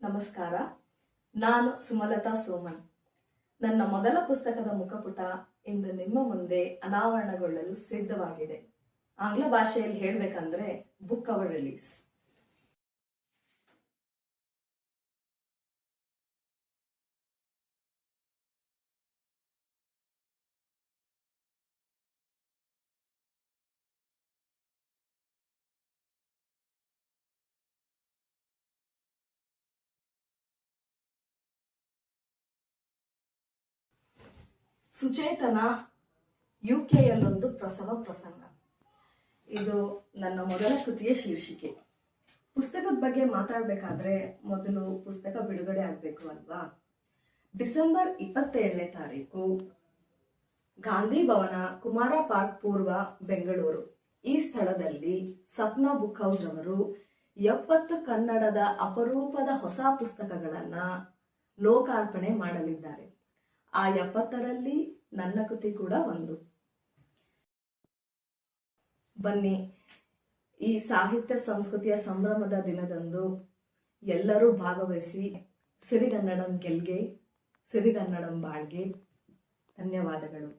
ನಮಸ್ಕಾರ. ನಾನು ಸುಮಲತಾ ಸೋಮನ್. ನನ್ನ ಮೊದಲ ಪುಸ್ತಕದ ಮುಖಪುಟ ಇಂದು ನಿಮ್ಮ ಮುಂದೆ ಅನಾವರಣಗೊಳ್ಳಲು ಸಿದ್ಧವಾಗಿದೆ. ಆಂಗ್ಲ ಭಾಷೆಯಲ್ಲಿ ಹೇಳಬೇಕಂದ್ರೆ ಬುಕ್ ಅವರ್ ರಿಲೀಸ್. ಸುಚೇತನ ಯುಕೆಯಲ್ಲೊಂದು ಪ್ರಸವ ಪ್ರಸಂಗ. ಇದು ನನ್ನ ಮೊದಲ ಕೃತಿಯ ಶೀರ್ಷಿಕೆ. ಪುಸ್ತಕದ ಬಗ್ಗೆ ಮಾತಾಡಬೇಕಾದ್ರೆ ಮೊದಲು ಪುಸ್ತಕ ಬಿಡುಗಡೆ ಆಗಬೇಕು ಅಲ್ವಾ? ಡಿಸೆಂಬರ್ 27ನೇ ತಾರೀಕು ಗಾಂಧಿ ಭವನ, ಕುಮಾರ ಪಾರ್ಕ್ ಪೂರ್ವ, ಬೆಂಗಳೂರು. ಈ ಸ್ಥಳದಲ್ಲಿ ಸಪ್ನಾ ಬುಕ್ ಹೌಸ್ ರವರು 70 ಕನ್ನಡದ ಅಪರೂಪದ ಹೊಸ ಪುಸ್ತಕಗಳನ್ನ ಲೋಕಾರ್ಪಣೆ ಮಾಡಲಿದ್ದಾರೆ. ಆ 70ರಲ್ಲಿ ನನ್ನ ಕೃತಿ ಕೂಡ ಒಂದು. ಬನ್ನಿ, ಈ ಸಾಹಿತ್ಯ ಸಂಸ್ಕೃತಿಯ ಸಂಭ್ರಮದ ದಿನದಂದು ಎಲ್ಲರೂ ಭಾಗವಹಿಸಿ ಸಿರಿಗನ್ನಡಂ ಗೆಲ್ಗೆ, ಸಿರಿಗನ್ನಡಂ ಬಾಳ್ಗೆ. ಧನ್ಯವಾದಗಳು.